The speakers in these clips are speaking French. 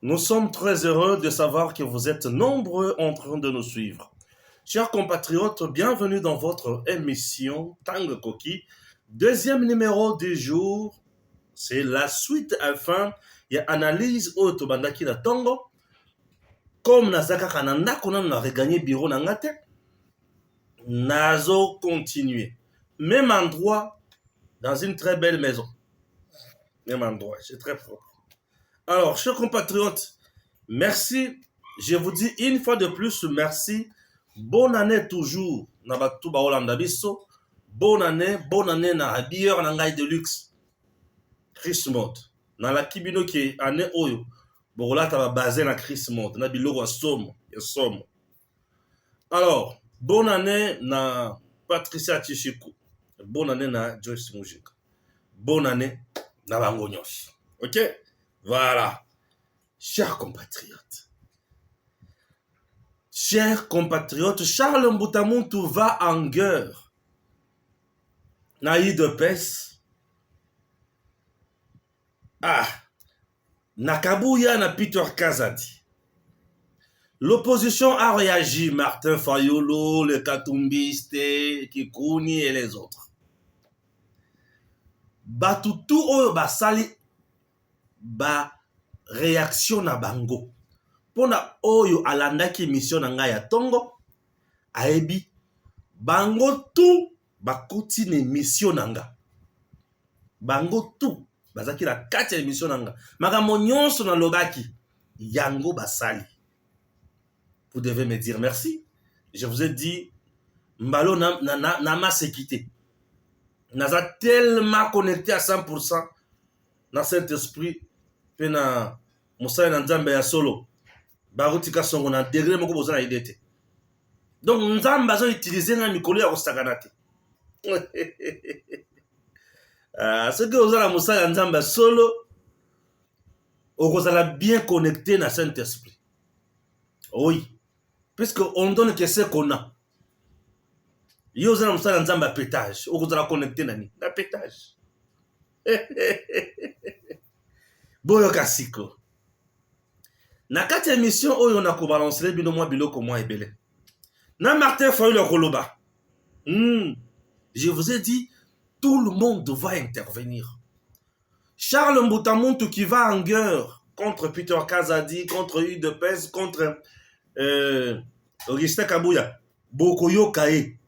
Nous sommes très heureux de savoir que vous êtes nombreux en train de nous suivre. Chers compatriotes, bienvenue dans votre émission Tango Koki. Deuxième numéro du jour, c'est la suite enfin. Il y a analyse autobandaki na Tango. Comme Nazaka Kananda, qu'on a regagné bureau nangate, Nazo continuer. Même endroit, dans une très belle maison. Même endroit, c'est très propre. Alors, chers compatriotes, merci. Je vous dis une fois de plus, merci. Bonne année toujours. Nabatuba Olanda Bisso. Bonne année na habilleur na ngai de luxe. Chris Mode. Na la kibino qui année oyo. Borola taba basé na Chris Mode. Na biloko ya somme. Alors, bonne année na Patricia Tishiku. Bonne année na Joyce Mujika. Bonne année na bango nyonso. OK? Voilà. Chers compatriotes, Charles Mbutamuntu va en guerre. Naï de pes. Nakabouya na Peter Kazadi. L'opposition a réagi. Martin Fayolo, le Katumbiste, Kikouni et les autres. Batutu oyo basali ba réaction na bango. Pona oyo alandaki mission na ngai ya Tongo, aebi bango tout bakoti ne mission na nga. Bango tout bazaki la kati ya mission na nga. Makambo nyonso na lobaki yango basali. Vous devez me dire merci. Je vous ai dit mbalo na ma séquité. Naza tellement connecté à 100% dans cet esprit pe na Moussa na Nzambe ya solo. Barutika songo na degré moko boza na idée. Donc Nzambe azo utiliser na mikolo ya kosakana te. Ce que vous avez Moussa ya Nzambe solo okozala bien connecté na Saint-Esprit. Oui. Puisque on donne que ce qu'on a. Yo za Moussa ya Nzambe pétage, okozala connecté na ni. Na pétage. Boyo kasiko. Na kati émission oyo na ko balancer bino mwa biloko mwa ebele. Na Martin Fayulu koloba. Je vous ai dit tout le monde va intervenir. Charles Mbutamuntu qui va en guerre contre Peter Kazadi, contre UDPS, contre Augustin Kabouya. Bokoyo Kae.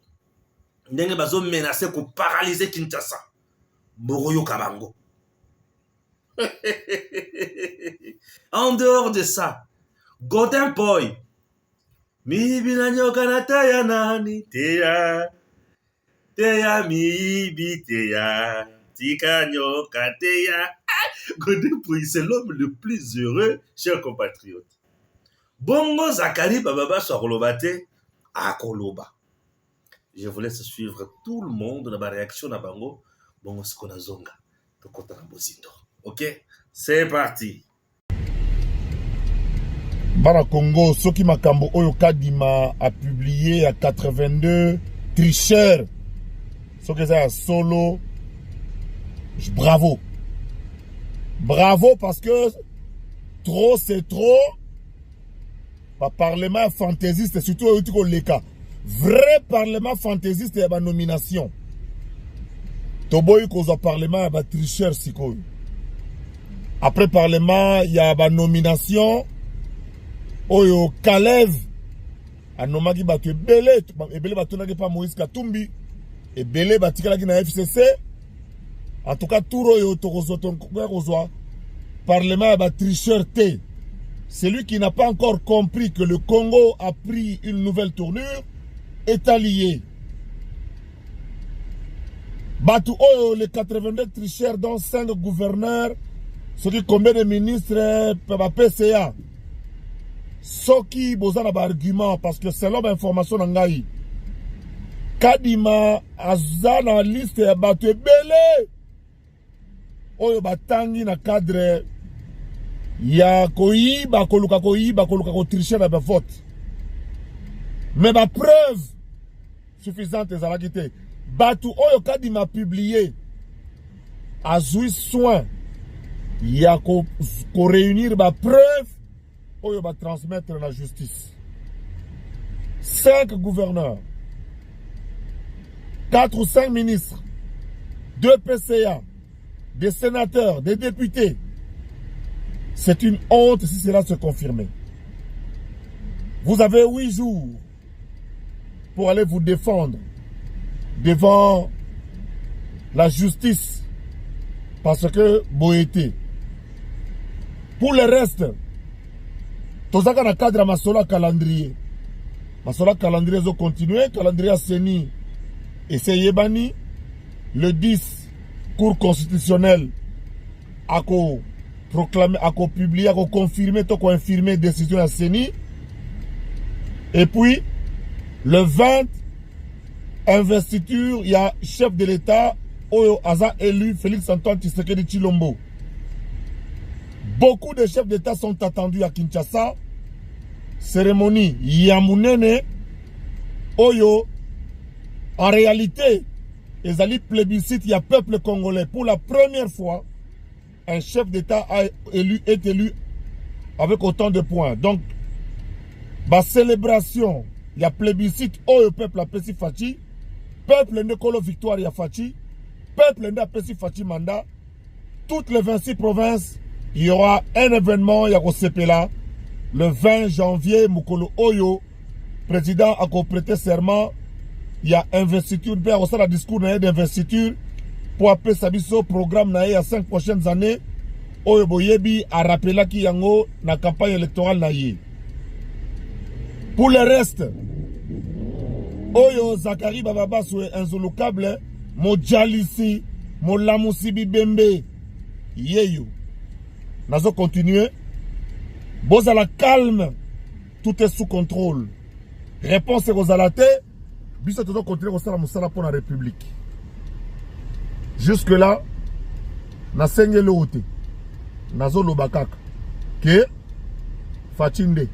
Ndenge bazo menacer ko paralyser Kinshasa. Bokoyo Kabango. En dehors de ça, Godin Boy, Mibi kanata ya nani, teya mibi teya, tika nyoka teya. Godin Boy, c'est l'homme le plus heureux, chers compatriotes. Bongo Zakari Bababa Sorolobate, Akoloba. Je vous laisse suivre tout le monde dans ma réaction à Bango. Bongo Skona Zonga, Tokota Bozindo. Ok, c'est parti. Bana Congo, Soki Makambo Oyo Kadima a publié à 82 tricheurs. Soki ça solo. Bravo. Bravo parce que trop c'est trop. Pas parlement fantaisiste, surtout au Leka. Vrai parlement fantaisiste et la nomination. Toboy Kozo parlement et la tricheur siko. Après parlement, il y a la nomination. Oyo Kalev. Anomaki batu ebele. Ebele batu nage pa Moïse Katumbi. Ebele batika lagi na FCC. En tout cas, tout oyo tokozo parlement ba tricheur T. Celui qui n'a pas encore compris que le Congo a pris une nouvelle tournure est allié. Batu oyo les 82 tricheurs dont 5 gouverneurs. Ce qui combien de ministres par PCA. Soki bozana ba argument parce que c'est l'homme information nangai. Kadima azana liste ya batu ebele. Oyo batangi na cadre ya koyiba koluka ko tricher na ba vote. Mais ba preuve suffisante ezalaki te. Batu oyo Kadima publié azui soin. Il y a qu'on réunir ma preuve oyo va transmettre la justice. 5 gouverneurs, 4 ou 5 ministres, 2 PCA, des sénateurs, des députés. C'est une honte si cela se confirmait. Vous avez 8 jours pour aller vous défendre devant la justice parce que boété. Pour le reste, tout ça dans le cadre de Masola calendrier. Masola calendrier ont continué, calendrier Seni et Seyebani. Le 10, Cour constitutionnelle a proclamé, a publié, a confirmé, a infirmé décision à Seni. Et puis, le 20, investiture, il y a chef de l'État, Oyo Aza élu, Félix Antoine Tshisekedi Tshilombo. Beaucoup de chefs d'État sont attendus à Kinshasa. Cérémonie Yamunene, Oyo. En réalité, les alliés plébiscites, il y a peuple congolais. Pour la première fois, un chef d'État est élu avec autant de points. Donc, la célébration, il y a plébiscite, Oyo peuple a Pessi Fachi, peuple de Kolo Victoire ya Fachi, peuple de Pessi Fachi Manda, toutes les 26 provinces, il y aura un événement, il y a là, le 20 janvier, Mukolo Oyo, président a prêté serment, il y a investiture, il y a aussi le discours d'investiture pour appeler Sabiso programme il y a 5 prochaines années, Oyo Boyebi a rappelé qu'il y a une campagne électorale. Pour le reste, Oyo Zakari Bababa soué inzolukable, mo jalisi, mo lamusi bibembe, yeyo. Nazo continuer. Boza la calme, tout est sous contrôle. Réponse aux alaté, biso toujours continuer au sala musala pour la République. Jusque là, na senge loote, nazo lobakaka, que Fatinde.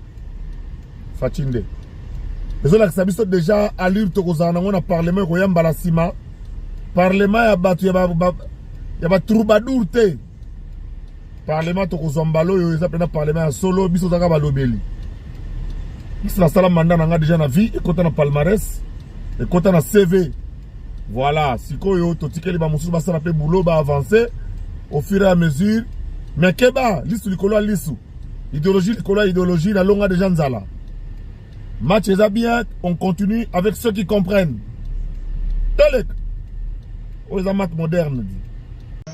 Les autres qui sont déjà à l'île Tokozana, on a parlement Royam Balasima. Parlement a battu, il y a troubadour. Parlement Tokozambalo, ils appellent parlement à solo, biso zaka balobeli. C'est la salle mandat n'a déjà na vie, et quand on a palmarès, et quand on a CV. Voilà, si koyo to tikeli ba musu ba sala pe boulot ba avancer au fur et à mesure. Mais keba, lisu likolo lisu. Idéologie, la longa de Janzala. Match est bien, on continue avec ceux qui comprennent. Telek, aux maths modernes.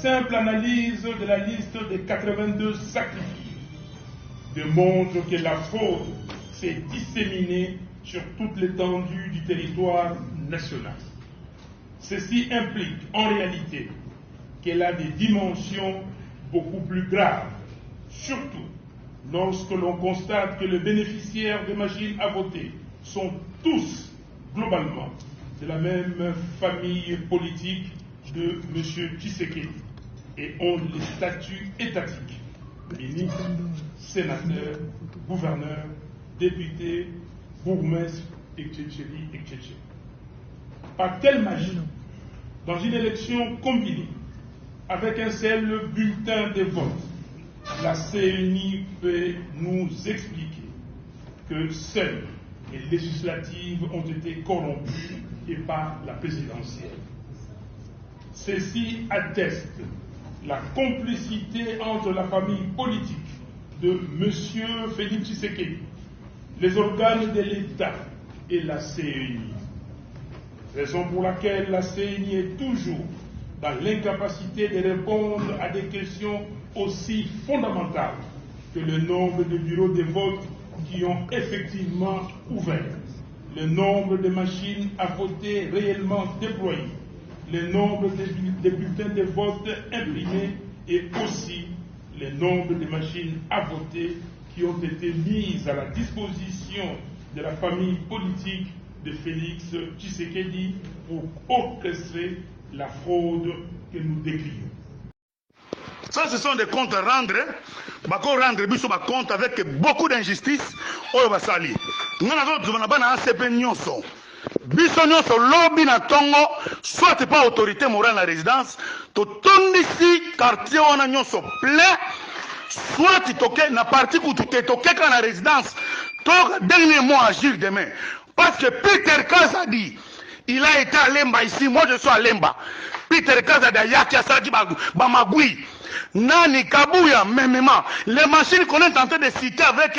Simple analyse de la liste des 82 sacrifiés démontre que la fraude s'est disséminée sur toute l'étendue du territoire national. Ceci implique en réalité qu'elle a des dimensions beaucoup plus graves, surtout lorsque l'on constate que les bénéficiaires des machines à voter sont tous, globalement, de la même famille politique de M. Tshisekedi et ont les statuts étatiques, ministres, sénateurs, gouverneurs, députés, bourgmestres, etc. Par quelle magie, dans une élection combinée, avec un seul bulletin de vote, la CENI peut nous expliquer que seules les législatives ont été corrompues et pas la présidentielle. Ceci atteste la complicité entre la famille politique de M. Félix Tshisekedi, les organes de l'État et la CENI. Raison pour laquelle la CENI est toujours dans l'incapacité de répondre à des questions aussi fondamentales que le nombre de bureaux de vote qui ont effectivement ouvert, le nombre de machines à voter réellement déployées, le nombre de bulletins de vote imprimés et aussi le nombre de machines à voter qui ont été mises à la disposition de la famille politique de Félix Tshisekedi pour orchestrer la fraude que nous décrivons. Ça, ce sont des comptes à rendre. Bako rendre biso ba compte avec beaucoup d'injustice. Oyo basali. Ngana zo zobana bana ACP nyonso. Biso nyonso lobby na tongo, soit pas autorité morale na résidence, to tondisi quartier wana nyonso plein. soit tu toques na parti où tu te toques dans la résidence, ton dernier mot à agir demain. Parce que Peter Kaza dit, il a été à Lemba ici, moi je suis à Lemba. Peter Kaza d'Ayaki a Sadi Bamagui. Nani Kabouya, mêmement. Les machines qu'on est en train de citer avec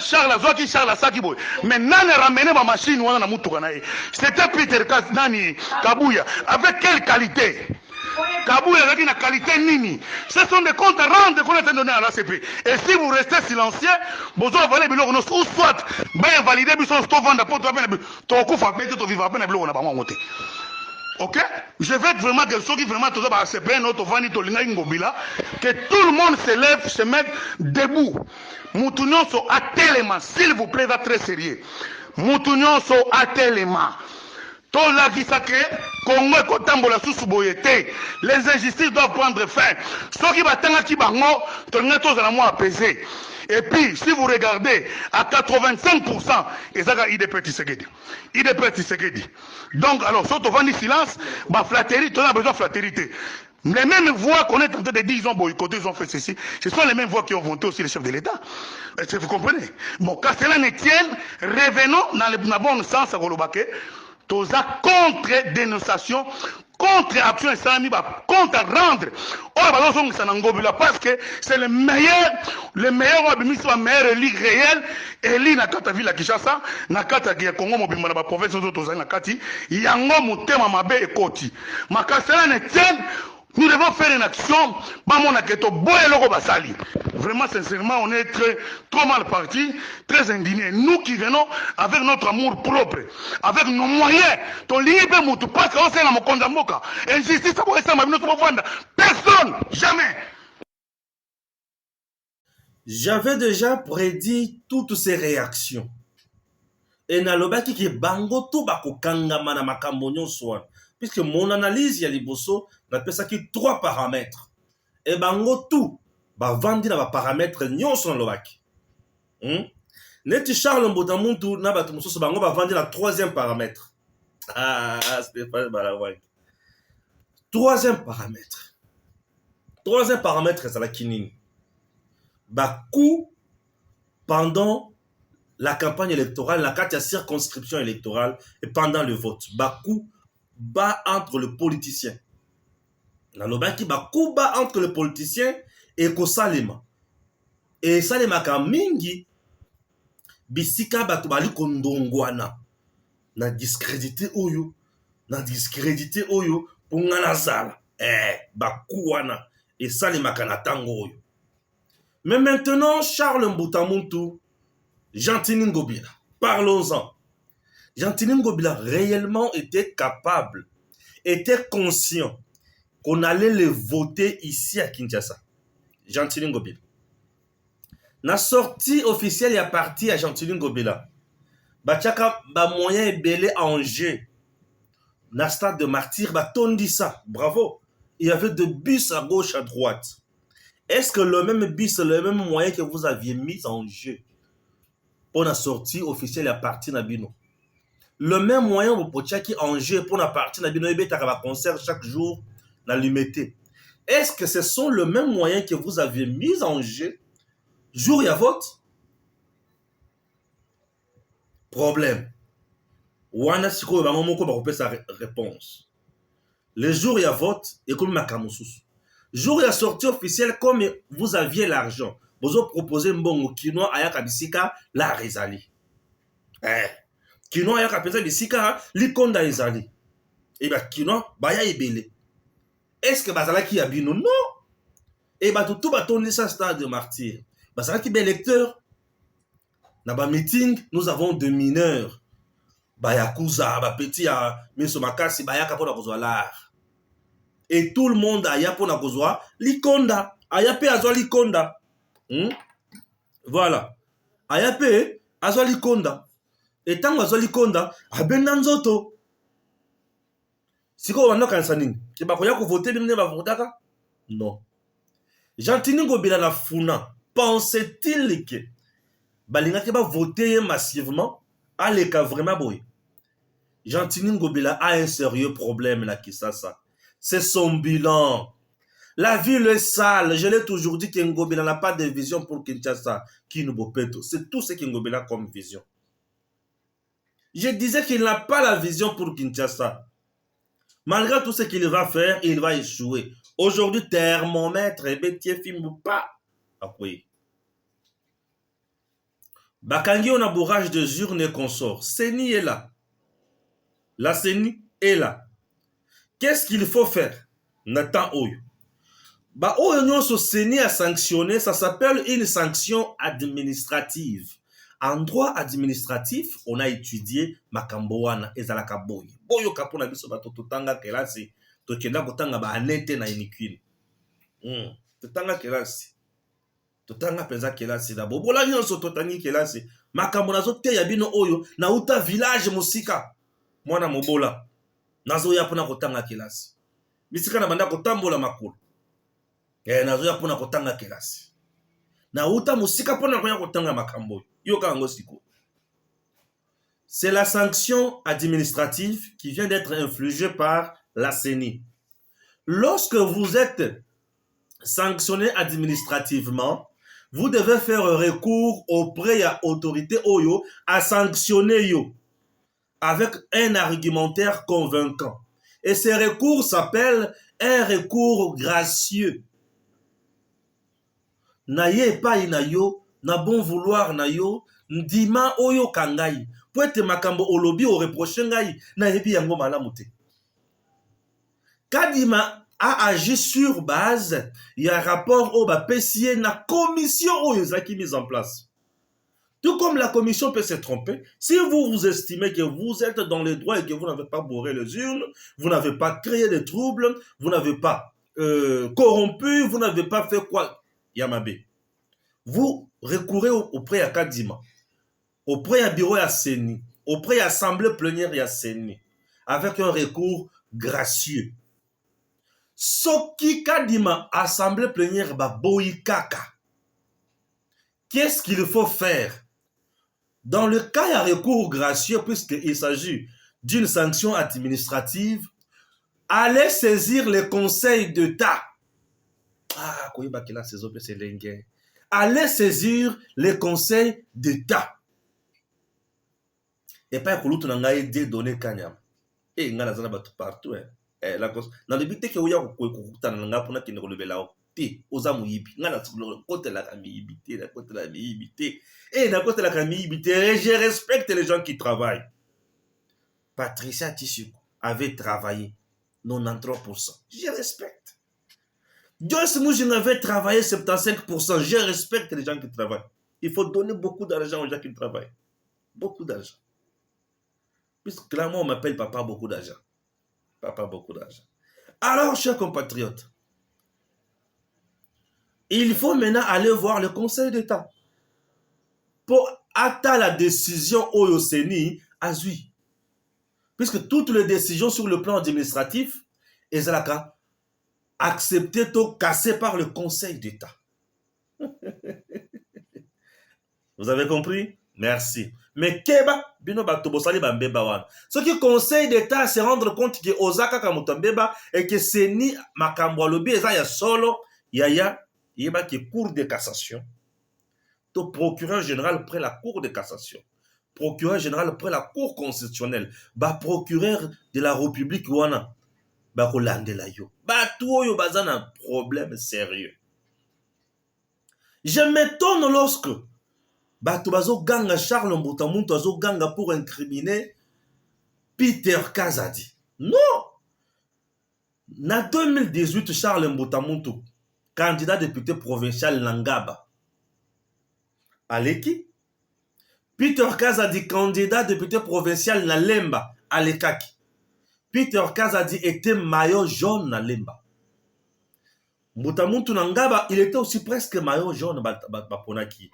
Charles Azouaki, Charles Asakiboy. Mais Nani ramené ma machine, c'était Peter Kaza, Nani Kabouya. Avec quelle qualité? Kabouya avec une qualité nini. Ce sont des comptes à rendre qu'on est donné à l'ACP. Et si vous restez silencieux, vous allez valer ou soit, bien valider, vous allez vendre pour toi, ok? Je veux vraiment que ceux qui vraiment tous ACP, notre vani, que tout le monde se lève, se mette debout. Moutounion sont à tellement, s'il vous plaît, va très sérieux. Moutounion sont à tellement. Les injustices doivent prendre fin. Ceux qui battent apaiser. Et puis, si vous regardez, à 85%, ils ont IDP Tshisekedi. IDP Tshisekedi. Donc, alors, surtout, on silence, bah, flatterie, on a besoin de flatterie. Les mêmes voix qu'on est en train de dire, ils ont boycotté, ils ont fait ceci, ce sont les mêmes voix qui ont voté aussi les chefs de l'État. Est-ce que vous comprenez? Bon, quand cela ne tienne, revenons dans le bon sens à Golobake. Toza contre dénonciation, contre action islamique, contre rendre. Parce que c'est le meilleur ligue réel. Et li na kata ville Kinshasa, na kata Congo mobimba na province de na kati, yango mutema mabe ekoti. Makasela ne tienne. Nous devons faire une action. Vraiment, sincèrement, on est trop mal partis, très indignés. Nous qui venons avec notre amour propre, avec nos moyens, parce qu'on sait la injustice, personne, jamais. J'avais déjà prédit toutes ces réactions. Et nalobaki ki bango to bako kangama na makambo nyonso. Puisque mon analyse ya liboso n'appelle ça qui 3 paramètres. Et bango tout ba vandi na ba paramètres nyonso na lobaki. Neti Charles Mbodamuntu na batu mosusu bango ba vandi la 3e paramètre. Ah, Stéphane Balawai. 3e paramètre. 3e paramètre c'est la kinini. Ba coup pendant la campagne électorale, la carte de circonscription électorale et pendant le vote. Ba coup bas entre le politicien. Nalobaki ba coup bas entre le politicien et Kosalema. Et Salema kamingi bisika batu bali kondongwana. Na discrédité oyo punga na zala. Ba coup wana et Salema kanatango oyo. Mais maintenant Charles Mbutamuntu, Jean-Tini Ngobila, parlons-en. Jean-Tini Ngobila réellement était capable, était conscient qu'on allait le voter ici à Kinshasa. Jean-Tini Ngobila. La sortie officielle est partie à Jean-Tini Ngobila. Bachaka ba moyen belé à Angers. Na stade de Martyr, ba tondisa. Bravo. Il y avait 2 bus à gauche, à droite. Est-ce que le même bus, le même moyen que vous aviez mis en jeu pour la sortie officielle est partie na bino? Le même moyen pour qui en jeu pour la partie na bino et un concert chaque jour na limité. Est-ce que ce sont le même moyen que vous avez mis en jeu jour y a vote? Problème. Wana siko ba momoko ba kopé sa réponse. Le jour y a vote et comme makamususu. Jour y a sortie officielle comme vous aviez l'argent. Vous avez proposé mbongo kinoa ayaka bisika la rezali. Kinoa ayaka pesa bisika likonda ezali. Et bah kinoa baya ebele. Est-ce que bazala ki abino? Non. Et bah tout batonné ça stade de Martyr. Bazala ki bel lecteur. Na ba meeting, nous avons 2 mineurs. Bayakuza, ba petit a miso makasi bayaka pona kozwa l'art. Et tout le monde aya pona kozwa likonda. Aya pe azwa likonda. Voilà. Aya pe azwa likonda. Et tant azwa likonda, abenda nzoto. Siko wano kanisa nini? Ki bakoya ko voter bimne ba votaka? Non. Jean-Tini Ngobila na funa. Pense-t-il que balinga ki ba voter massivement aleka vraiment boy? Jean-Tini Ngobila a un sérieux problème là qui ça. C'est son bilan. La ville est sale. Je l'ai toujours dit qu'Ngobila n'a pas de vision pour Kinshasa. Kinubopeto. C'est tout ce qu'Ngobila a comme vision. Je disais qu'il n'a pas la vision pour Kinshasa. Malgré tout ce qu'il va faire, il va échouer. Aujourd'hui, thermomètre, Bétier, film pas. Oui. Bakangi, on a bourrage de urnes et consorts. Seni est là. La Seni est là. Qu'est-ce qu'il faut faire? Nathan Oyo. Bah, Oyo so Seni a sanctionné, ça s'appelle une sanction administrative. En droit administratif, on a étudié Makamboana et Zalakaboy. Boyo kapona biso bato totanga kelasi, tokenda kotanga ba anete na inikwini. Totanga kelasi. Totanga peza kelasi da bobola nyonso totangi kelasi. Makambo nazo te ya bino oyo na uta village musika. Mwana mobola. Nazo ya pona kotanga kelasi. Bisika na banda kotambola makulu. Nazo ya pona kotanga kelasi. Na uta musika pona koya kotanga makambo. C'est la sanction administrative qui vient d'être infligée par la CENI. Lorsque vous êtes sanctionné administrativement, vous devez faire recours auprès de l'autorité Oyo à sanctionner yo avec un argumentaire convaincant. Et ce recours s'appelle un recours gracieux. Naye pa inayo na bon vouloir na yo, ndima oyo kangai. Poete makambo olobi o reproche ngai, na yebi yango malamu te. Kadima a agi sur base, il y a un rapport au PCA na commission oyo zaki mise en place. Tout comme la commission peut se tromper, si vous vous estimez que vous êtes dans les droits et que vous n'avez pas bourré les urnes, vous n'avez pas créé des troubles, vous n'avez pas corrompu, vous n'avez pas fait quoi, Yamabe. Vous recourez auprès de Kadima, auprès du bureau de Seni, auprès de l'assemblée plénière de Seni, avec un recours gracieux. Soki Kadima, assemblée plénière, boikaka. Qu'est-ce qu'il faut faire? Dans le cas de recours gracieux, puisqu'il s'agit d'une sanction administrative, allez saisir le conseil d'État. Ah, c'est l'engue. Allez saisir les conseils d'État. Et pas que l'autre n'a des données kanyam. Et il y a des gens partout. Dans le but que vous avez pour qui ne relève là, aux amouibi, n'a la côté la camibité, la côté la miibité. Et la côté la camibité, je respecte les gens qui travaillent. Patricia Tissu avait travaillé 93%. Je respecte. Joyce Moujin avait travaillé 75%. Je respecte les gens qui travaillent. Il faut donner beaucoup d'argent aux gens qui travaillent. Beaucoup d'argent. Puisque clairement, on m'appelle papa beaucoup d'argent. Papa beaucoup d'argent. Alors, chers compatriotes, il faut maintenant aller voir le Conseil d'État pour atteindre la décision au Seni Azui. Puisque toutes les décisions sur le plan administratif, Ezalaka, accepté ou cassé par le Conseil d'État. Vous avez compris? Merci. Mais Keba, bino batobosali bambeba wan. Ce qui Conseil d'État se rendre compte que Osaka kamutambeba et que Seni makambo lobi eza ya solo yaya yeba ki Cour de cassation. To procureur général près la Cour de cassation. Procureur général près la Cour constitutionnelle. Ba procureur de la République wana. Ba kolandela yo. Ba tout yo bazan un problème sérieux. Je m'étonne lorsque Bato bazo ganga Charles Mbutamuntu azo ganga pour incriminer Peter Kazadi. Non. En 2018, Charles Mbutamuntu, candidat député provincial Nangaba. Aleki. Peter Kazadi, candidat député provincial Nalemba. Alekaki. Peter Kazadi était maillot jaune Nalemba. Mbutamuntu Nangaba, il était aussi presque maillot jaune Baponaki.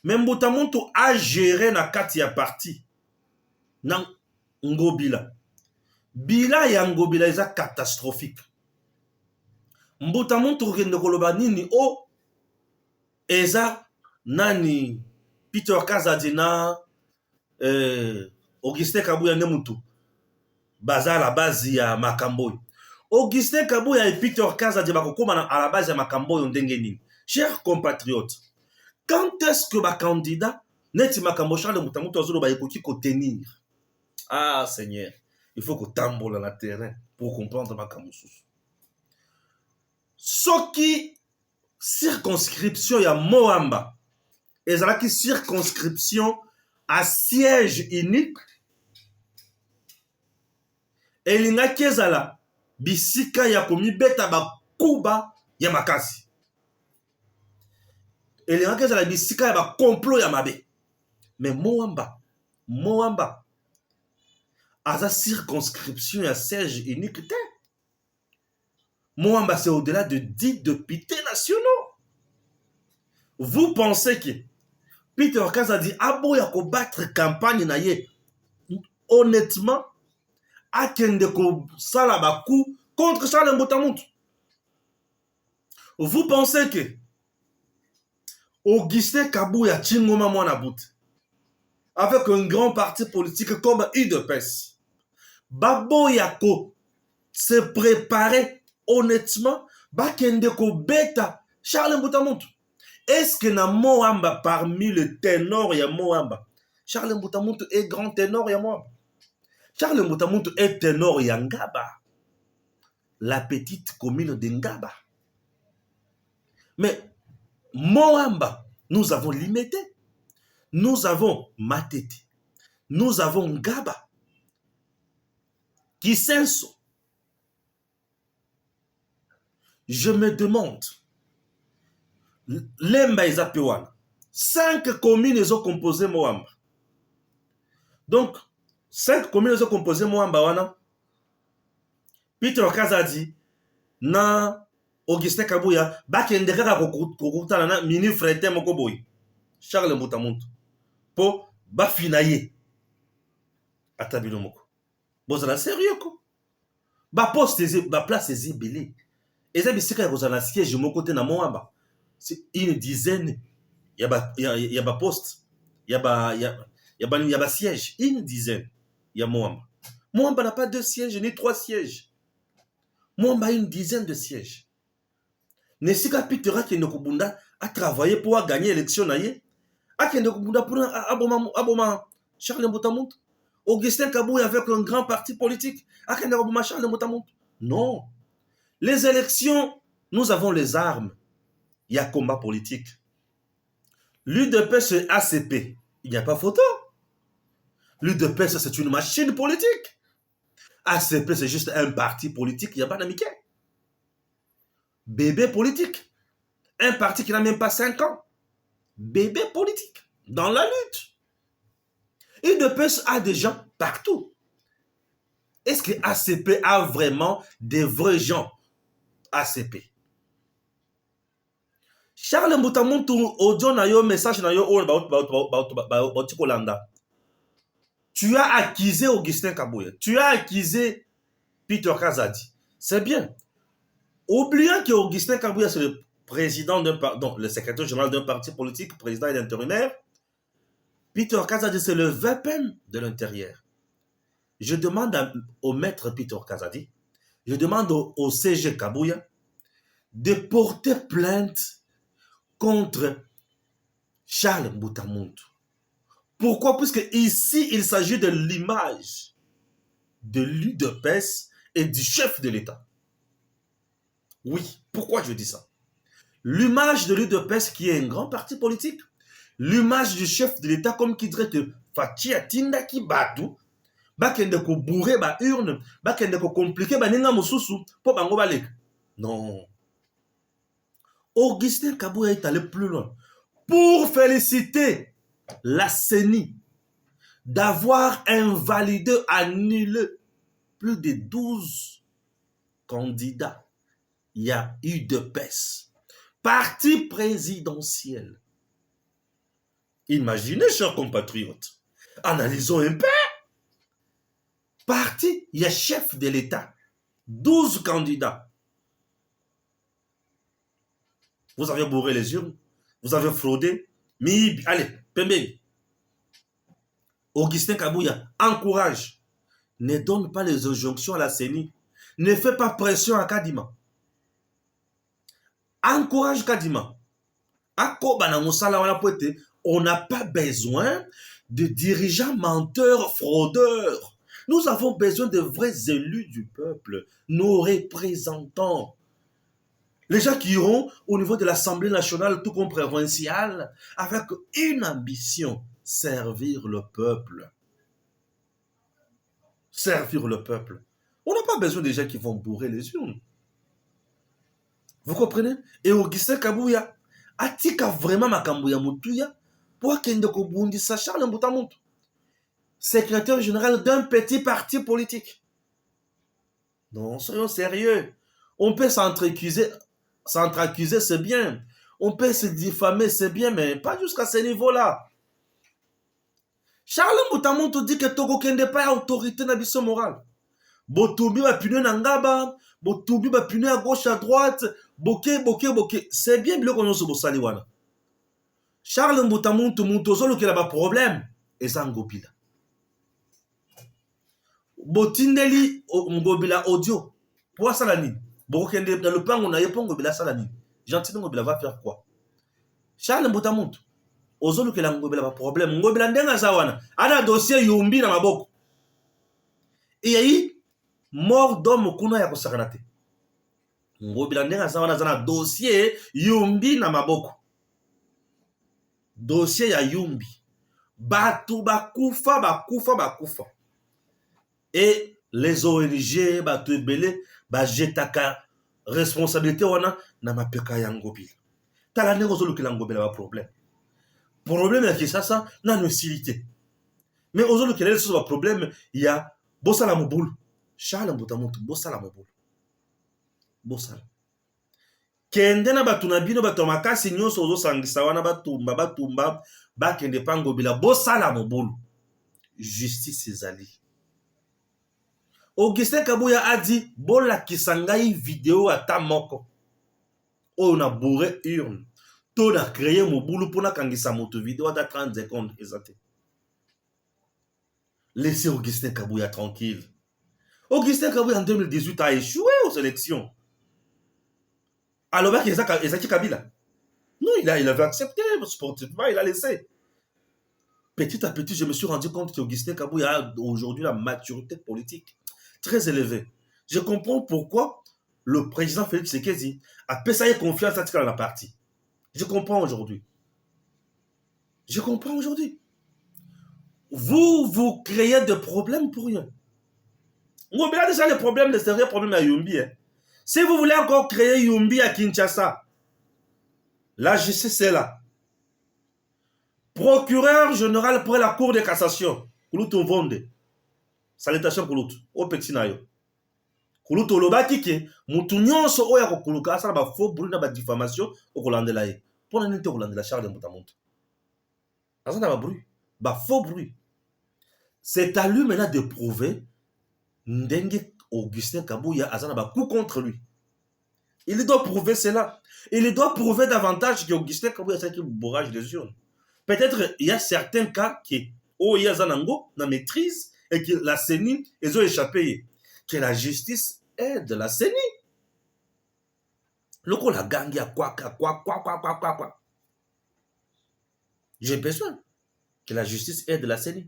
Mais Mbutamuntu a géré na kati ya parti na Ngobila. Bila ya Ngobila eza catastrophique. Mbutamuntu kende koloba nini o eza nani Peter Kazadi na Augustin Kabuya Nemutu baza la base ya makambo. Augustin Kabouya et Peter Kazadi bakokoma à la base ya makambo ndenge nini. Chers compatriotes, quand est-ce que ba candidat neti makambo Charles Mbutamutu azolo ba ekoki ko tenir? Ah Seigneur, il faut que tambola na terrain pour comprendre makambo susu. Soki circonscription ya Moamba ezalaki circonscription à siège unique elingaki ezala bisika ya komibeta bakuba ya makasi elingaki ezala bisika ya bakomplot ya mabe. Mais Moamba aza circonscription ya siège unique te. Moamba c'est au-delà de 10 députés nationaux. Vous pensez que Peter Kazadi aboya ko battre campagne na ye honnêtement akende ko sala baku contre Charles Mbutamutu? Vous pensez que Augustin Kabouya Chingoma Mwana Bout avec un grand parti politique comme UDPS baboya ko se préparer honnêtement bakende ko beta Charles Mbutamutu? Est-ce que na Moamba, parmi les ténors ya Moamba, Charles Mbutamutu est grand ténor ya Moamba? Charles Mbutamutu est ténor ya Ngaba, la petite commune de Ngaba. Mais Moamba, nous avons Limete, nous avons Matete, nous avons Ngaba, Kisenso. Je me demande, Lemba Ezapewana, 5 communes ont composé Moamba. Donc, 5 communes ont composé Moamba wana. Peter Kazadi na Augustin Kabouya bakende kaka kokutana na mini frère moko boy Charles Mbutamutu po bafina ye atabilo moko. Bozala sérieux ko? Ba poste ba place ezibele. Eza bisika ya kozala siège moko te na Moamba. C'est une dizaine. Il y a poste. Il y a siège. Une dizaine. Il y a Moamba. Moamba n'a pas 2 sièges ni 3 sièges. Moamba a une dizaine de sièges. Nesika Pitera qui a travaillé pour gagner l'élection. Pour aboma Charles Mbutamutu. Augustin Kabouya avec un grand parti politique. Charles Mbutamutu. Non. Les élections, nous avons les armes. Il y a combat politique. L'UDPS c'est ACP. Il n'y a pas photo. L'UDPS c'est une machine politique. ACP c'est juste un parti politique. Il n'y a pas d'amitié. Bébé politique. Un parti qui n'a même pas 5 ans. Bébé politique. Dans la lutte. l'UDPS a des gens partout. Est-ce que ACP a vraiment des vrais gens? ACP. Charles Mbutamutu audio na yo message na yo tu as accusé Augustin Kabouya, tu as accusé Peter Kazadi. C'est bien. Oubliant que Augustin Kabouya c'est le président le secrétaire général d'un parti politique, président et intérimaire. Peter Kazadi c'est le VPN de l'intérieur. Je demande au maître Peter Kazadi, je demande au CG Kabouya de porter plainte contre Charles Mbutamutu. Pourquoi? Puisque ici, il s'agit de l'image de l'UDPS et du chef de l'État. Oui, pourquoi je dis ça? L'image de l'UDPS qui est un grand parti politique, l'image du chef de l'État comme qui dirait que Fachi Atinda ki batu, bakende ko bourrer ba urne, bakende ko compliquer ba ninga mosusu po bango balek. Non. Augustin Kabouya est allé plus loin pour féliciter la CENI d'avoir invalidé, annulé plus de 12 candidats. Il y a eu de PES. Parti présidentiel. Imaginez, chers compatriotes, analysons un peu. Parti, il y a chef de l'État. 12 candidats. Vous avez bourré les urnes, vous avez fraudé, mais allez, Pembe. Augustin Kabouya encourage, ne donne pas les injonctions à la CENI, ne fais pas pression à Kadima. Encourage Kadima. On n'a pas besoin de dirigeants menteurs, fraudeurs. Nous avons besoin de vrais élus du peuple, nos représentants. Les gens qui iront au niveau de l'Assemblée nationale, tout comme provinciale, avec une ambition, servir le peuple. Servir le peuple. On n'a pas besoin de gens qui vont bourrer les urnes. Vous comprenez? Et Augustin Kabouya, atika vraiment Makambouya Moutouya, pour qu'il ne kobundisa Charles Mbutamuntu, secrétaire général d'un petit parti politique. Non, soyons sérieux. On peut s'entreaccuser, c'est bien. On peut se diffamer, c'est bien, mais pas jusqu'à ce niveau-là. Charles Mbutamuntu dit que Togo kende pas autorité na biso morale. Botumbi va punir Nangaba, Botumbi va punir à gauche, à droite, boke. C'est bien bien qu'on se bossali wana. Charles Mbutamuntu Muntozolo qui a pas problème et ça ngobila. Botindeli ngobila audio. Pour ça la nuit. Bokende dans le pan on a yepon ngobila ça la nuit. Gentiment ngobila va faire quoi? Charles Mbutamuntu ozolo qui a ngobila pas problème. Ngobila ndenga zawana. Ana dossier yumbi na maboko. Et yi mort d'homme kuna ya kosakanate. Ngobila ndenga zawana zana dossier yumbi na maboko. Dossier ya yumbi. Batu bakufa. Et les ONG batu ebele jetaka responsabilité wana na mapeka ya ngobila. Tala ndenge ozolukela ngobila ba problème. Problème ya kisasa na nusilité. Mais ozolukela leso ba problème ya bosala mobulu. Charles Mbutamuntu bosala mobulu. Bosala. Kende na batu na bino bato makasi nyonso ozosangisa wana batumba bakende pa ngobila bosala mobulu. Justice ezali. Augustin Kabouya a dit bola kisangai vidéo ata moko. On a bourré urne. To na créé mobulu pour na kangisa moto vidéo ata 30 secondes exact. Laissez Augustin Kabouya tranquille. Augustin Kabouya en 2018 a échoué aux élections. Alors, Ezaki Kabila. Non, il avait accepté sportivement, il a laissé. Petit à petit, je me suis rendu compte qu'Augustin Kabouya a aujourd'hui la maturité politique très élevée. Je comprends pourquoi le président Félix Tshisekedi a payé confiance à la partie. Je comprends aujourd'hui. Vous créez des problèmes pour rien. Vous avez déjà les problèmes, les sérieux problèmes à Yumbi. Si vous voulez encore créer Yumbi à Kinshasa, la justice est là. Procureur général pour la Cour de cassation, Kouloutou Vonde. Salutation Kouloutou, au petit nayo. Kouloutou Lobaki ke, Moutounion so oya kokuluka, ça va faux brûler la diffamation au Kolande laye. Pour n'être au Kolande la charge de Moutamonte. Ça va bruit. Bah faux bruit. C'est à lui maintenant de prouver Ndenge Augustin Kabouya a un coup contre lui. Il doit prouver cela. Il doit prouver davantage qu'Augustin Kabouya a un bourrage des urnes. Peut-être il y a certains cas qui il y a Zanango, na maîtrise, et que la CENI, ils ont échappé. Que la justice aide la CENI. Loko la gang ya quoi. J'ai besoin que la justice aide la CENI.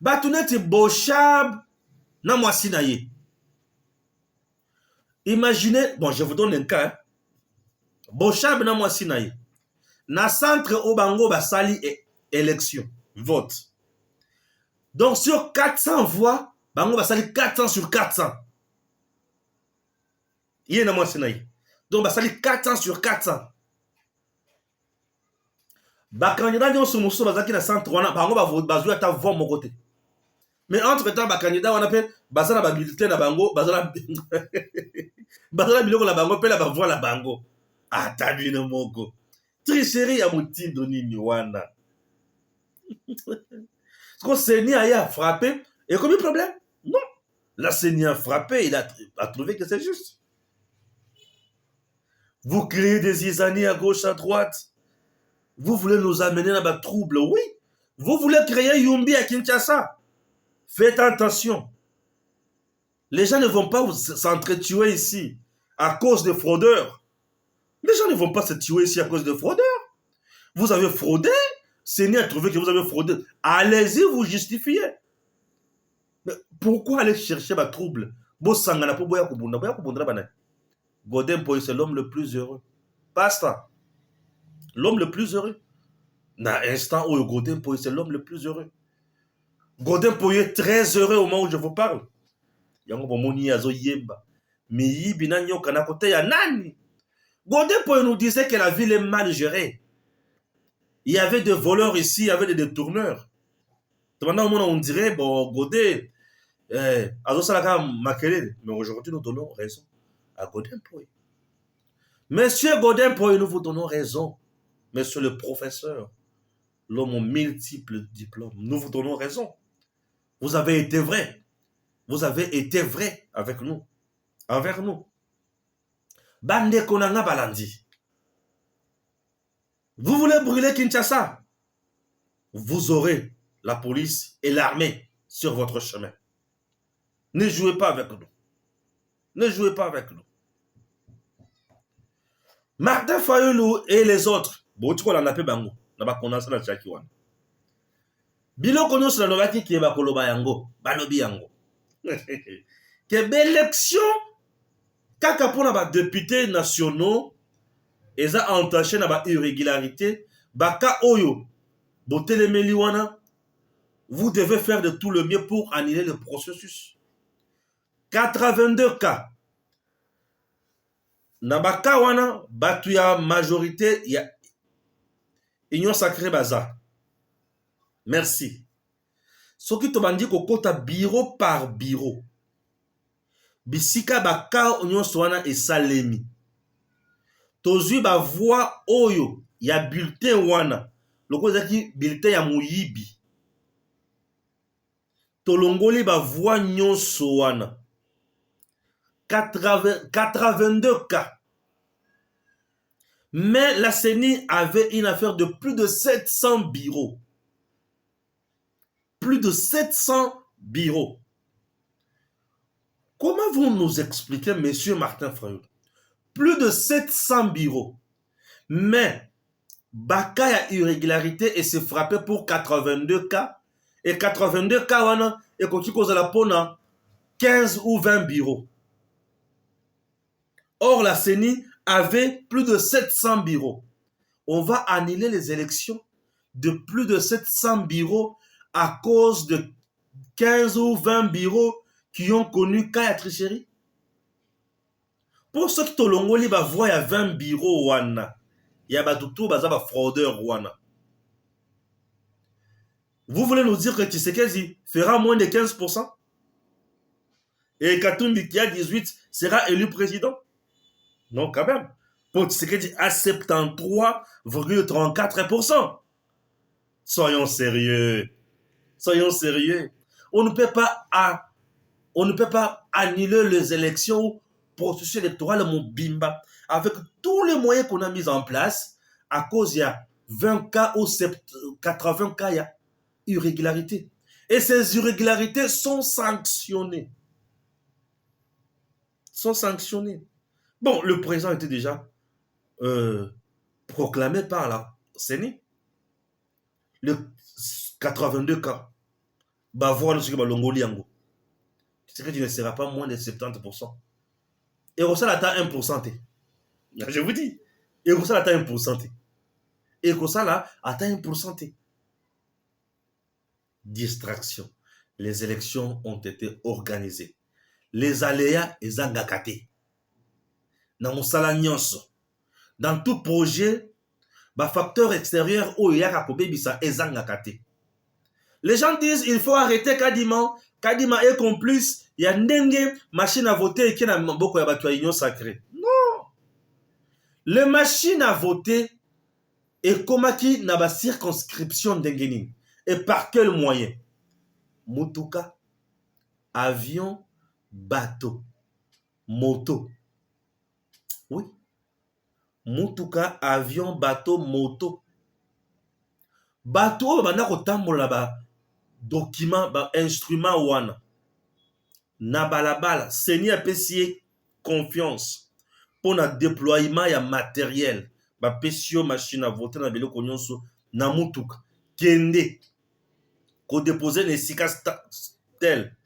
Batuneti Bochab na mwasi na ye. Imaginez, bon, je vous donne un cas. Bochab na mwasi na ye. Na centre Obango basali élection, vote. Donc sur 400 voix, Bango basali 400 sur 400. Yé na mwasi na ye. Donc basali 400 sur 400. Bakandidat nyonso mosusu bazaki na centre wana, bango bazwi ata voix mon côté. Mais entre-temps, les candidats, on appelle Bazana Babilité na bango, Bazana Biloko la bango, pe la voix la bango. Ah, t'as vu le moko. Tricherie à mouti doni niwana. Est-ce que Seigneur a frappé? Et combien de problème? Non. La Seigneur a frappé, il a trouvé que c'est juste. Vous créez des isanies à gauche, à droite. Vous voulez nous amener dans le trouble, oui. Vous voulez créer Yumbi à Kinshasa. Faites attention. Les gens ne vont pas s'entretuer ici à cause de fraudeurs. Les gens ne vont pas se tuer ici à cause de fraudeurs. Vous avez fraudé, Seigneur a trouvé que vous avez fraudé. Allez-y, vous justifiez. Mais pourquoi aller chercher ma trouble? Godin Poy, c'est l'homme le plus heureux. Pasteur, l'homme le plus heureux. Dans l'instant où Godin Poy, c'est l'homme le plus heureux. Godin Poy est très heureux au moment où je vous parle. Godin Poy nous disait que la ville est mal gérée. Il y avait des voleurs ici, il y avait des détourneurs. On dirait, bon, Godin, mais aujourd'hui nous donnons raison à Godin Poy. Monsieur Godin Poy, nous vous donnons raison. Monsieur le professeur, l'homme aux multiples diplômes, nous vous donnons raison. Vous avez été vrai. Vous avez été vrai avec nous, envers nous. Bande Konanga Balandi. Vous voulez brûler Kinshasa? Vous aurez la police et l'armée sur votre chemin. Ne jouez pas avec nous. Ne jouez pas avec nous. Martin Fayulu et les autres. Botiko la nape bango. Naba konasa na chakiwan. Bilo kono sila novaki ki eba koloba yango. Balobi yango. Que l'élection kaka pona ba députés nationaux eza entaché na ba irrégularité baka oyo botelemeli wana. Vous devez faire de tout le mieux pour annuler le processus. 82 cas. Nabaka wana batu ya majorité ya Union Sacrée Baza. Merci. Soki to bandi kokota bureau par bureau. Bisika baka Union Swana et Salemi. Tozui ba voix oyo ya bulletin wana. Loko zaki bulletin ya muyibi. Tolongoli ba voix nyonso wana. 82 cas. Mais la CENI avait une affaire de plus de 700 bureaux. Plus de 700 bureaux. Comment vous nous expliquez, monsieur Martin Fayulu? Plus de 700 bureaux. Mais Baka y a irrégularité et s'est frappé pour 82 cas. Et 82 cas, wana, et qu'on cause la pona 15 ou 20 bureaux. Or, la CENI avait plus de 700 bureaux. On va annuler les élections de plus de 700 bureaux à cause de 15 ou 20 bureaux qui ont connu Kaya tricherie. Pour ceux qui tolongoli ba voix, il y a 20 bureaux wana. Il y a tout bazaba fraudeur wana. Vous voulez nous dire que Tshisekedi fera moins de 15% et Katumbi qui a 18 sera élu président? Non, quand même. Pour Tshisekedi à 73,34%. Soyons sérieux. Soyons sérieux. On ne peut pas annuler les élections, processus électoral Mobimba avec tous les moyens qu'on a mis en place à cause il y a 20 cas ou 80 cas il y a irrégularité. Et ces irrégularités sont sanctionnées. Sont sanctionnées. Bon, le président était déjà proclamé par la CENI. Le 82 cas. Bah, voilà ce que va l'Ongoliango. C'est que tu ne seras pas moins de 70%. Et au ça atteint 1%. Je vous dis. Et au ça atteint 1%. Et au ça atteint 1%. Distraction. Les élections ont été organisées. Les aléas et zangakate. Dans mon salanyos. Dans tout projet, bah facteur extérieur où il y a bisa et zangakate. Les gens disent il faut arrêter Kadima. Kadima est complice. Il y a une machine à voter qui n'a beaucoup de Union Sacrée. Non. Les machines à voter et comment qui n'a pas circonscription d'Engeni. Et par quel moyen? Mutuka, avion, bateau, moto. Oui. Mutuka, avion, bateau, moto. Bateau, bana ko tambola ba document, ba instrument wana. na balabala seni apesi confiance pour le déploiement ya matériel bapesi yo machine à voter na biloko nyonso na mutuka kende ko déposer les esika tel.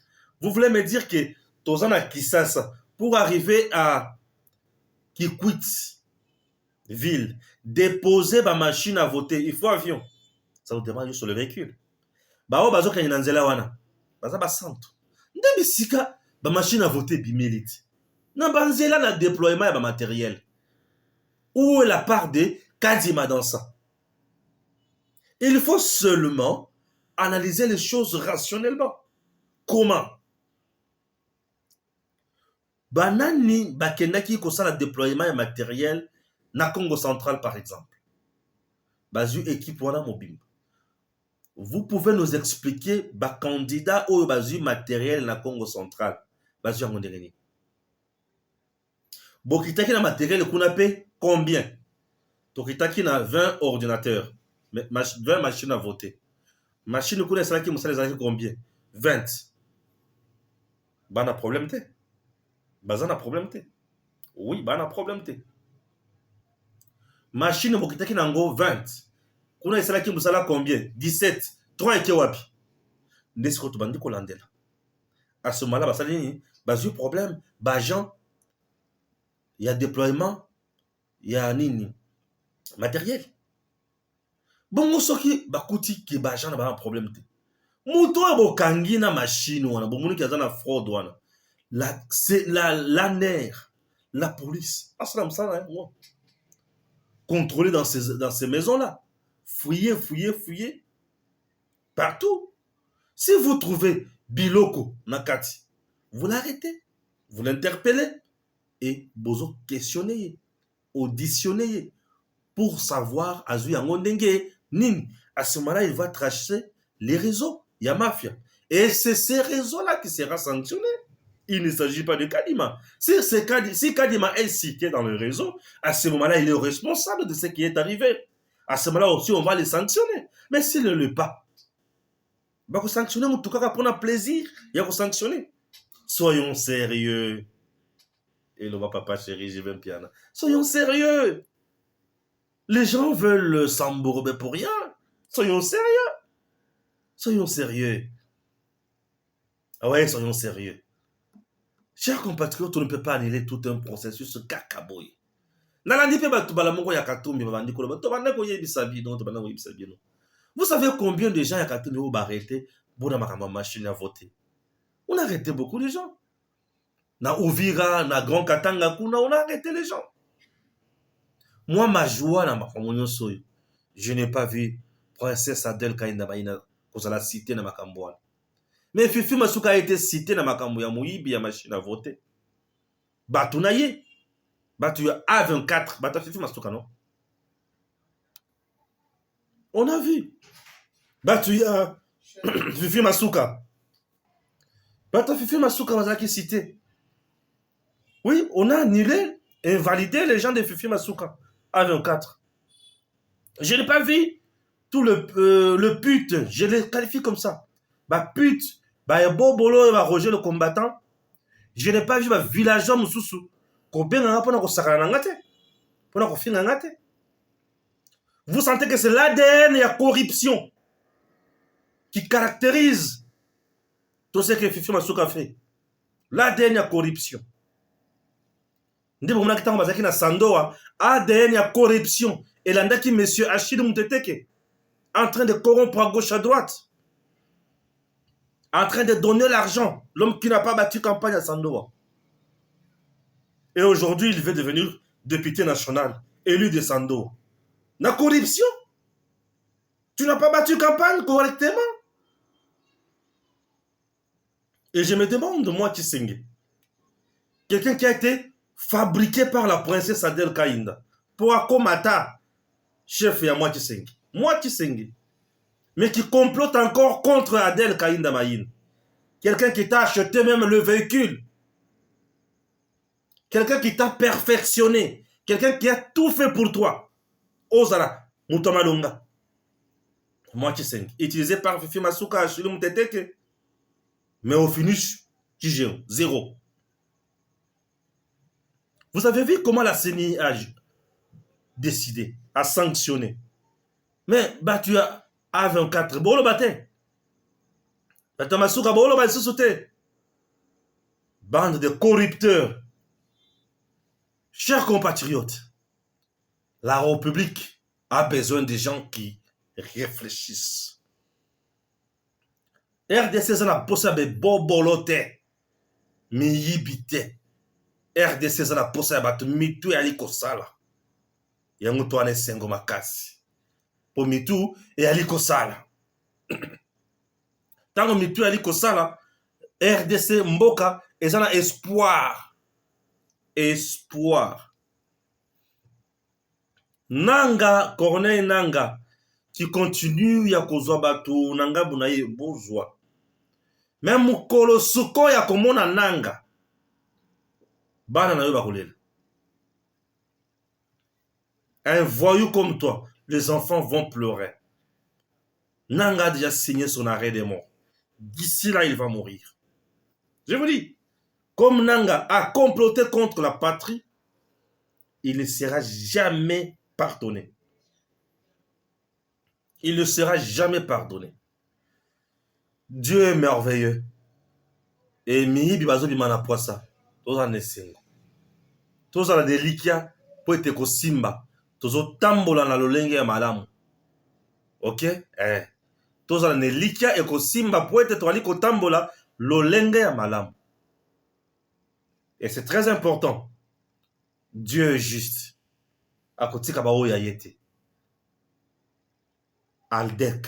Vous voulez me dire que tozana Kisasa pour arriver à Kikwit ville déposer ba machine à voter il faut avion, ça vous demande sur le véhicule bao bazo kanya nzela wana baza ba centre nde bisika ba machine à voter bimelite na banzela na déploiement ya ba matériel. Où est la part de Kadima dans ça? Il faut seulement analyser les choses rationnellement. Comment? Banani bakendaki kosala déploiement ya matériel na Congo central par exemple. Bazu équipe wana mobimba. Vous pouvez nous expliquer ba candidat ou bazu matériel na Congo central. Bazu yango ndengeni. Bokitaki na matériel kuna pe combien? Tokitaki na 20 ordinateurs, 20 machines à voter. Machine kuna salaki musala zaki combien? 20. Bana problème te. Bazana problème te. Oui, bana problème te. Machine bokitaki nango 20. Kuna salaki musala combien? 17. 3 eke wapi? Ndesiko to bandi ko landela. À ce moment-là, basali bazu problème, bajan il y a déploiement, il y a nini matériel. Bongo soki bakuti ke bajan na ba problème te. Muto bokangi na machine wana, bomuni kaza na fraud wana. C'est la NER, la police. Aslam ça moi. Contrôler dans ces maisons-là. Fouiller partout. Si vous trouvez Biloko Nakati, vous l'arrêtez, vous l'interpellez et vous questionnez, auditionnez pour savoir à ce moment-là, il va tracer les réseaux. Il y a mafia. Et c'est ces réseaux-là qui sera sanctionné. Il ne s'agit pas de Kadima. Si Kadima est cité dans le réseau, à ce moment-là, il est responsable de ce qui est arrivé. À ce moment-là aussi, on va les sanctionner. Mais s'il ne l'est pas, bah, vous sanctionnez, en tout cas, pour un plaisir, il y a vous sanctionner. Soyons sérieux. Et le papa chéri, je vais me piano. Soyons sérieux. Les gens veulent s'embourber pour rien. Soyons sérieux. Soyons sérieux. Ah ouais, soyons sérieux. Chers compatriotes, on ne peut pas annuler tout un processus kakaboy. Vous savez combien de gens ont arrêté pour la machine à voter? On a arrêté beaucoup de gens. Na Uvira, na Grand Katanga, on a arrêté les gens. Moi, ma joie, je n'ai pas vu Princesse Adèle Kainda Maïna, qu'on a cité dans ma camboine. Mais Fifi Masuka a été cité dans ma camboine, Mouibi, la machine à voter. Batounaye, Batu A24, Batu Fifi Masuka, non? On a vu. Batu Fifi Masuka. Batu Fifi Masuka, on a cité. Oui, on a annulé, invalidé les gens de Fifi Masuka. A24. Je n'ai pas vu tout le pute. Je les qualifie comme ça. Bah pute. Bah Bobolo et bah Roger le combattant. Je n'ai pas vu bah villageois Moussoussou. Vous sentez que c'est l'ADN et la corruption qui caractérise tout ce que Fifi Masuka fait. L'ADN et la corruption. ADN et corruption. Et là, monsieur Achille Mouteteke, en train de corrompre à gauche à droite, en train de donner l'argent, l'homme qui n'a pas battu campagne à Sandoa. Et aujourd'hui, il veut devenir député national, élu de Sandoa. La corruption? Tu n'as pas battu campagne correctement? Et je me demande, moi, Tshisekedi, quelqu'un qui a été fabriqué par la princesse Adèle Kainda pour Akomata, chef et à moi Tshisekedi, mais qui complote encore contre Adèle Kainda Maïn. Quelqu'un qui t'a acheté même le véhicule, quelqu'un qui t'a perfectionné, quelqu'un qui a tout fait pour toi. Ozara, Moutomalonga, moi Tshisekedi, utilisé par Fifi Masuka, Achille Mouteteke, mais au finish, Tigéo, 0. Vous avez vu comment la CENI a décidé, a sanctionné. Mais battu à A24, bon le matin. Batamasuka, bon le matin, sauté. Bande de corrupteurs. Chers compatriotes, la République a besoin de gens qui réfléchissent. RDC zana posa be bobolote mi yibite. RDC zana posa batu mitu yali kosala. Yango to ane sengo makasi. Po mitu yali kosala. Tango mitu yali kosala, RDC mboka ezana espoir. Espoir. Nanga, Corneille Nanga, qui continue ya kozwa batu nanga bunaye bozwa. Même mukolo suko ya komona nanga. Bana na yo bakolela. Un voyou comme toi, les enfants vont pleurer. Nanga a déjà signé son arrêt de mort. D'ici là, il va mourir. Je vous dis, comme Nanga a comploté contre la patrie, il ne sera jamais pardonné. Il ne sera jamais pardonné. Dieu est merveilleux. Et mihi bibazo bimana poisa. Toza nesengo. Toza la delikia po ete ko simba. Tozo tambola na lolenge ya malamu. Ok? Toza la nelikia e ko simba po ete toali ko tambola lolenge ya malamu. Et c'est très important. Dieu est juste. Akotika ba oya yete. Aldec,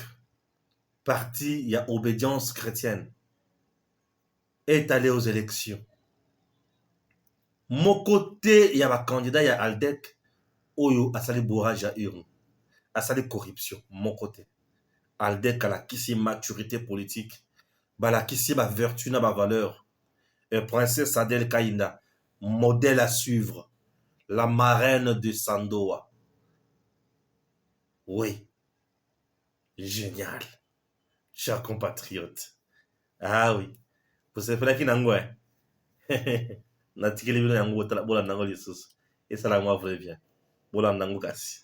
parti il y a obédience chrétienne, est allé aux élections. Mon côté, il y a un candidat, il y a Aldec, Oyo, a sali bourrage à urne, a sali corruption. Mon côté. Aldec a la kissi maturité politique, ba la kissi ba vertu na ba valeur. Et princesse Adel Kainda, modèle à suivre, la marraine de Sandoa. Oui. Génial. Chers compatriotes. Ah oui. Vous savez pas qui n'angoué. Natikeli bino yango bola nango lisusu. Et ça la moi vrai bien. Bola nango kasi.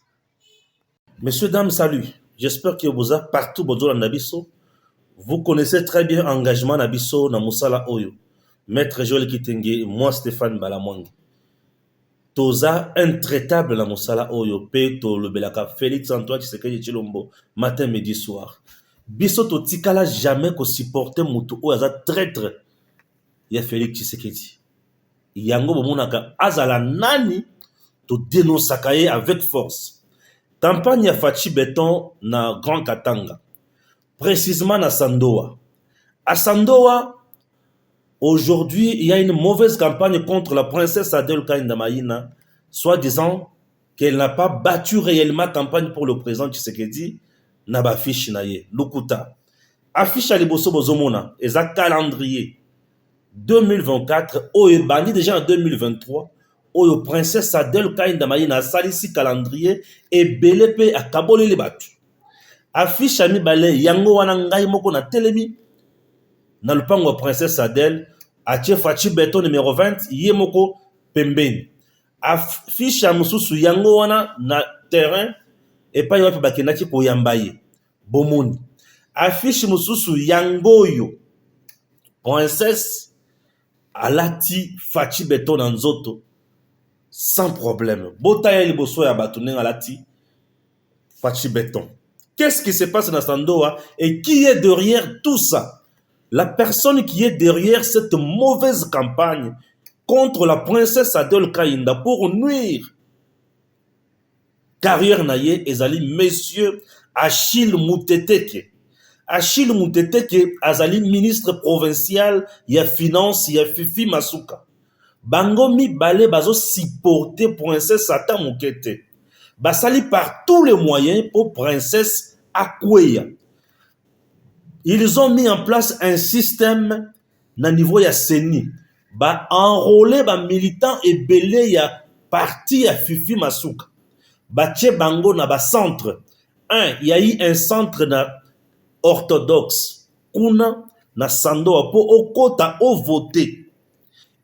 Messieurs, dames, salut. J'espère que vous êtes partout bozo na biso. Vous connaissez très bien engagement na biso na musala oyo. Maître Joël Kitenge, moi Stéphane Balamwangi. Toza intraitable la musala oyo peto le belaka Félix Antoine Tshisekedi Tshilombo matin midi soir. Biso to tikala jamais ko supporter mutu oyo aza traître ya Félix Tshisekedi. Yango bomonaka azala nani to dénoncer ye avec force. Campagne ya Fachi Beton na Grand Katanga. Précisément na Sandoa. À Sandoa, aujourd'hui, il y a une mauvaise campagne contre la princesse Adel Kainda Maïna, soi-disant qu'elle n'a pas battu réellement campagne pour le président Tshisekedi, n'a pas affiché naïe, Lukuta. Affiche à l'Iboso Bozomona, et ça calendrier 2024, où est banni déjà en 2023, où la princesse Adel Kainda Maïna a salisi calendrier et Belepe a kabolé les battus. Affiche à mi balé, Yango Wanangai Moko na Telemi, na lupango princesse Adel, Atie Fachi Beton numéro 20, Yemoko Pembeni. Affiche à Mususu Yango wana na terrain, et pas yopi bakenaki ko yambaye. Bomoni. Affiche Mususu Yangoyo. Princesse Alati Fachi Beton Nzoto. Sans problème. Botaya liboso ya batunen Alati Fachi Beton. Qu'est-ce qui se passe dans Sandoa et qui est derrière tout ça? La personne qui est derrière cette mauvaise campagne contre la princesse Adel Kainda pour nuire carrière naye ezali monsieur Achille Mouteteke. Achille Mouteteke azali ministre provincial ya finance ya Fifi Masuka. Bango mi balé bazo supporter princesse Ata Mukete. Basali par tous les moyens pour princesse Akweya. Ils ont mis en place un système na niveau ya CENI. Ba enrôler ba militants et belé ya parti ya Fifi Masuka. Ba tche bango na ba centre. Il y a eu un centre na orthodoxe. Kuna na Sandoa po okota o voter.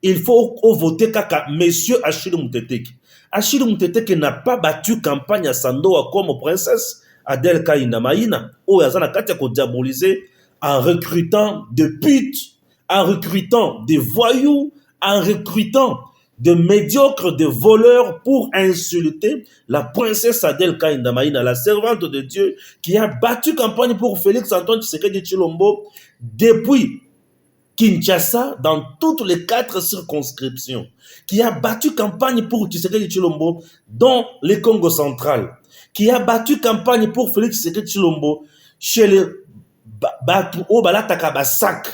Il faut voter kaka monsieur Achille Mouteteke. Achille Mouteteke n'a pas battu campagne à Sandoa comme princesse Adèle Kaïna Maïna, où Yazana Katia ko diaboliser en recrutant des putes, en recrutant des voyous, en recrutant de médiocres, de voleurs pour insulter la princesse Adèle Kaïna Maïna, la servante de Dieu, qui a battu campagne pour Félix Antoine Tshisekedi Tshilombo depuis Kinshasa dans toutes les 4 circonscriptions, qui a battu campagne pour Tshisekedi Tshilombo dans le Congo central, qui a battu campagne pour Félix Tshisekedi Tshilombo chez les Batu au Balatakabassak.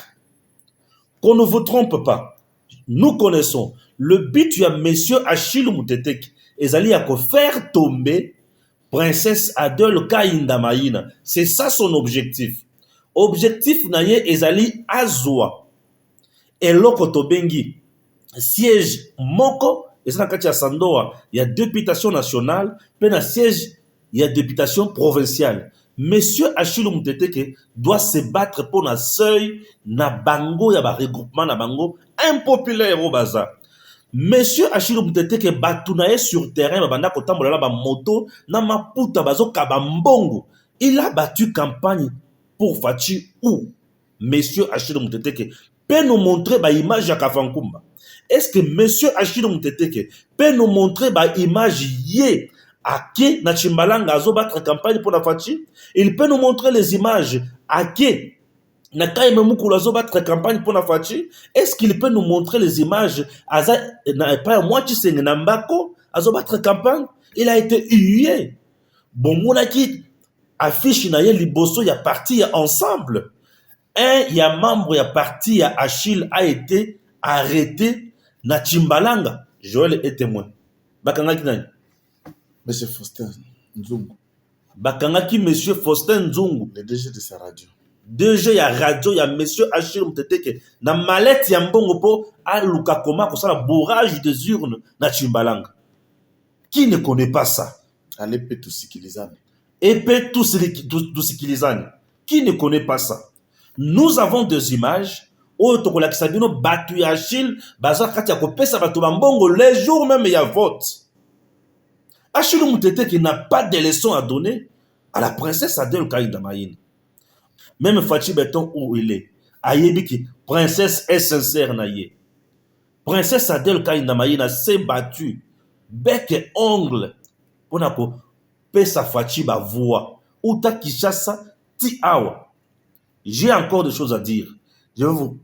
Qu'on ne vous trompe pas, nous connaissons le but de monsieur Achille Mouteteke, ezali ya ko faire tomber princesse Adèle Kaïna Maïna. C'est ça son objectif. Objectif naye ezali azwa eloko tobengi siège moko ezana kati ya Sandoa ya députation nationale pe na siège ya députation provinciale. Monsieur Achille Mouteteke doit se battre pour na seuil na bango ya ba regroupement na bango impopulaire au bazar. Monsieur Achille Mouteteke batunaye sur terrain babanda kotambola ba moto na maputa bazo kabambongo. Il a battu campagne pour Fachi ou monsieur Achille Mouteteke peut nous montrer ba image ya Kafankumba. Est-ce que monsieur Achille Mouteteke peut nous montrer ba image yé à qui na Chimbalanga azo battre campagne pour la Fachi? Il peut nous montrer les images à qui na Kaime Mukulu azo battre campagne pour la Fachi? Est-ce qu'il peut nous montrer les images à pas moi qui sing Nambako azo battre campagne? Il a été hué. Bon mona qui affiche na ye liboso ya parti ya ensemble. Un ya membre ya parti ya Achille a été arrêté na Chimbalanga. Joël est témoin. Bakangaki nani? Monsieur Faustin Nzungu. Bakangaki monsieur Faustin Nzungu, Le DG de sa radio. DG ya radio ya monsieur Achille Mouteteke na mallette ya mbongo po aluka koma kosala bourrage des urnes na Chimbalanga. Qui ne connaît pas ça? Allez tout sikilizane. Épée tout sikilizane. Qui ne connaît pas ça? Nous avons des images où tokola kisabino batu ya Achille baza kati ya kopesa batu bambongo les jours même il y a vote. Achille Mouteteke n'a pas de leçons à donner à la princesse Adèle Kaïna Maïna. Même Fachi Beton où il est, Ayebiki, princesse est sincère naïe. Princesse Adèle Kaïna Maïna s'est battue, bec et ongle, pour na ko pesa Fachi ba voix. Uta Kishasa ti awa. J'ai encore des choses à dire. Je vais vous